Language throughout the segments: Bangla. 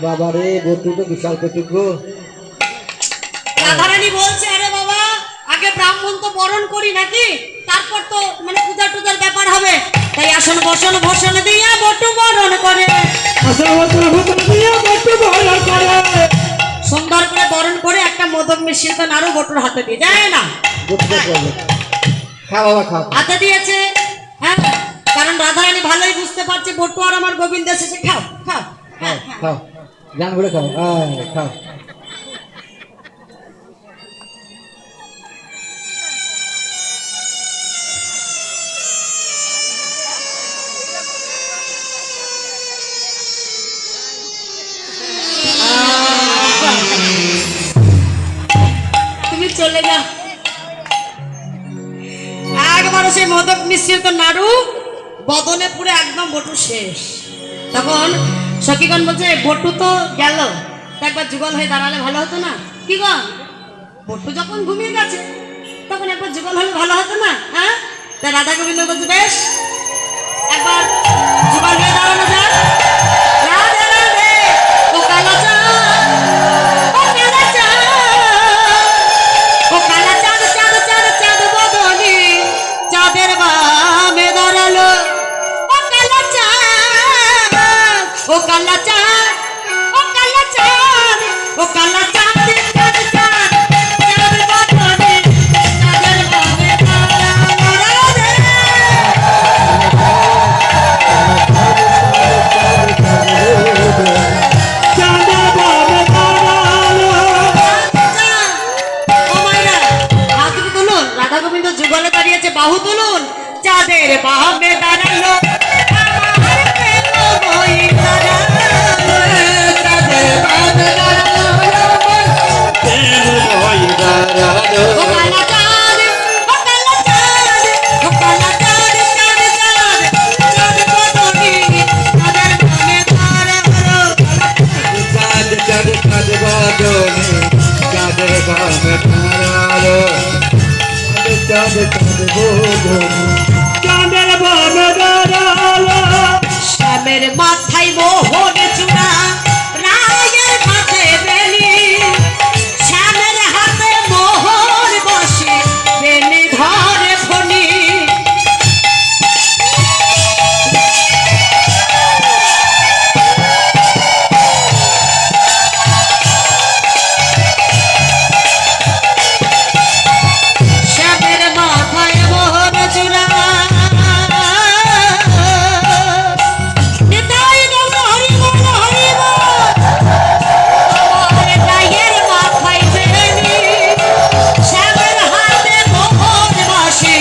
বাবা রে বটু তো বিশাল পেটুক গো। রাধারানী বলছে আরে বাবা আগে ব্রাহ্মণ তো বরণ করি নাকি, তারপর তো মানে পূজা টুজার ব্যাপার হবে, তাই আসন বসন ভোষণ দিয়া বটু বরণ করে, সুন্দর করে বরণ করে একটা মোদক মিশ্রিত নাড়ু বটুর হাতে দিয়ে যায় না, খা বাবা খা। হাতে দিয়েছে। হ্যাঁ, কারণ রাধারানী ভালোই বুঝতে পারছে বটু আর আমার গোবিন্দ এসেছে। খাও খাও খাও খাও জান ভরে খাও, খাও। তুমি চলে যাও। একবার সেই মোদক মিশ্রিত নাড়ু বদনে পুরো একদম বটু শেষ। তখন সখীগণ বলছে বটু তো গেল, একবার যুগল হয়ে দাঁড়ালে ভালো হতো না? কি গো, বটু যখন ঘুমিয়ে গেছে তখন একবার যুগল হলে ভালো হতো না? হ্যাঁ, তা রাধা গোবিন্দ বলছে বেশ একবার যুগল হয়ে দাঁড়ানো যাক। রাধে রাধে ও কালা চাঁদ, ও কালা চাঁদ, ও কালা চাঁদ, চাঁদ চাঁদ চাঁদ বদনে চাঁদের বামে দাঁড়ালো। ও কালা চাঁদ, ও কালা চাঁদ, ও কালা চাঁদ, ও কালা চাঁদ, চাঁদ চাঁদ চাঁদ বদনে চাঁদের বামে দাঁড়ালো। রাধে ও মাইরা হাত তুলুন, রাধা গোবিন্দ যুগলে দাঁড়িয়েছে, বাহু তুলুন, চাঁদের বামে দাঁড়ালো আমার প্রেম বই দাঁড়ালো, চাঁদের বামে দাঁড়ালো ও কালা চাঁদ, ও কালা চাঁদ, ও কালা চাঁদ, চাঁদ চাঁদ চাঁদ বদনে চাঁদের বামে দাঁড়ালো। শ্যামের মাথায় মোহন চূড়া, রায়ের হাতে বেলি, শ্যামের হাতে মোহন বসে বেনি ধরে ফণি। শ্যামের মাথায় মোহন চূড়া, নিতাই গৌর হরি বল হরি বল। আমার রায়ের মাথায় বেনি, শ্যামের হাতে মোহন বসে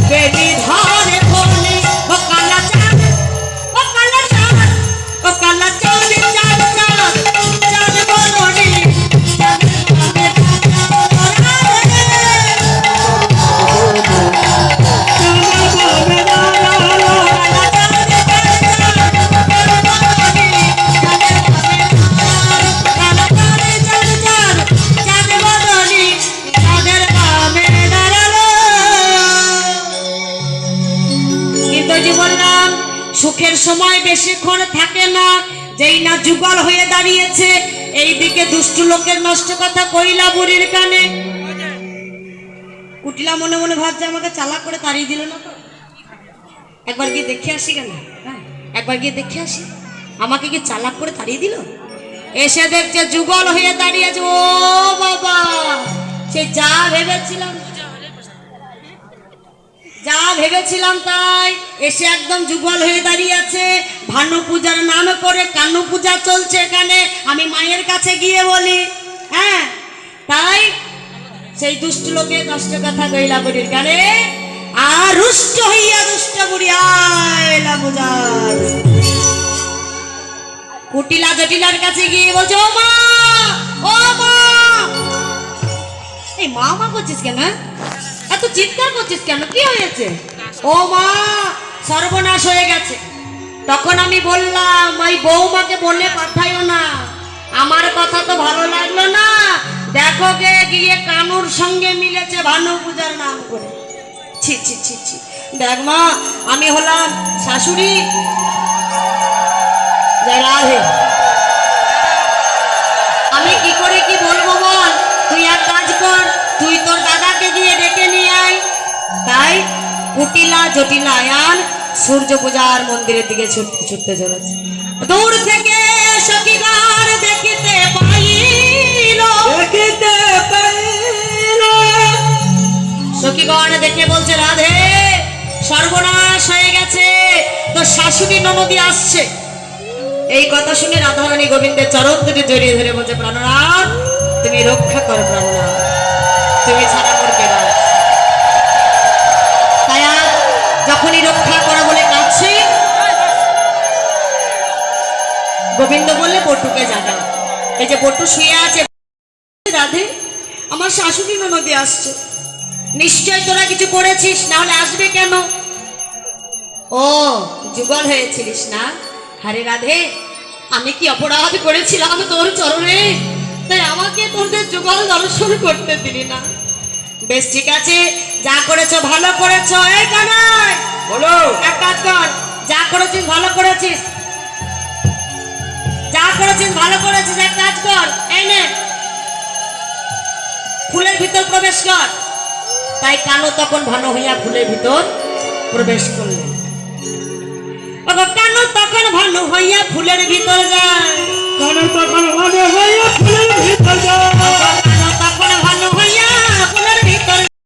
বেনি ধরে ফণি। ও কালা চাঁদ, ও কালা চাঁদ, ও কালা চাঁদ, চাঁদ চাঁদ চাঁদ বদনে চাঁদের বামে বললাম সুখের সময় বেশিক্ষণ থাকে না, যেই না যুগল হয়ে দাঁড়িয়েছে এইদিকে দুষ্টু লোকের নষ্ট কথা কইলা বুড়ির কানে। কুটিলা মনে মনে ভাবছে আমাকে চালাক করে তাড়িয়ে দিল না তো, একবার গিয়ে দেখে আসি কেন, হ্যাঁ একবার গিয়ে দেখে আসি, আমাকে কি চালাক করে তাড়িয়ে দিল? এসে দেখছে যুগল হয়ে দাঁড়িয়েছে। ও বাবা, সে যা ভেবেছিলাম তাই, এসে একদম যুগল হয়ে দাঁড়িয়ে আছে। ভানু পূজার নাম করে কানু পূজা চলছে এখানে, আমি মায়ের কাছে গিয়ে বলি, হ্যাঁ তাই সেই দুষ্ট লোকে নষ্ট কথা কইলা বুড়ির কানে, আর রুষ্ট হইয়া দুষ্ট বুড়ি আইলা বুঝার। কুটিলা জটিলার কাছে গিয়ে বলছে ও মা, ও মা। এই মা মা করছিস কেন, এত চিৎকার করছিস কেন, কি হয়েছে? ও মা, সর্বনাশ হয়ে গেছে। তখন আমি বললাম ওই বৌমাকে বলে পাঠাইও না, আমার কথা তো ভালো লাগলো না, দেখো গে গিয়ে কানুর সঙ্গে মিলেছে ভানু পূজার নাম করে। ছি ছি ছি ছি, দেখ মা আমি হলাম শাশুড়ি। রাধে করে কি বলবো বল, তুই এক কাজ কর, তুই তোর দাদাকে গিয়ে ডেকে নিয়ে আয়। তাই কুটিলা জটিলা আয়ান সূর্য পূজার মন্দিরের দিকে ছুটতে ছুটতে চলেছে। দূর থেকে সখীগণ দেখিতে পাইল, দেখিতে পাইল। সখীগণ দেখে বলছে, রাধে সর্বনাশ হয়ে গেছে, তোর শাশুড়ি ননদি আসছে। এই কথা শুনে রাধারানী গোবিন্দের চরণ দুটি জড়িয়ে ধরে বলছে, প্রাণনাথ তুমি রক্ষা করো, প্রাণনাথ তুমি ছাড়া মোর কে আছে। তাই আজ যখনই রক্ষা করা বলে কাছে গোবিন্দ বললে, বটুকে জাগাও। এই যে বটু শুয়ে আছে, রাধে আমার শাশুড়ি ননদি আসছে, নিশ্চয় তোরা কিছু করেছিস, না হলে আসবে কেন? ও যুগল হয়েছিলিস না? আরে রাধে আমি কি অপরাধ করেছিলাম তোর চরণে, তাই আমাকে তোদের যুগল দর্শন করতে দিলি না? বেশ ঠিক আছে, যা করেছো ভালো করেছো। এই কানাই বলো। এক কাজ কর, যা করেছিস ভালো করেছিস, যা করেছিস ভালো করেছিস, এক কাজ কর, এই নে ফুলের ভিতর প্রবেশ কর। তাই কালো তখন ভান হইয়া ফুলের ভিতর প্রবেশ করলেন। কানো তখন ভালো হইয়া ফুলের ভিতর যায়, কানো তখন ভালো হইয়া ফুলের ভিতর যায়।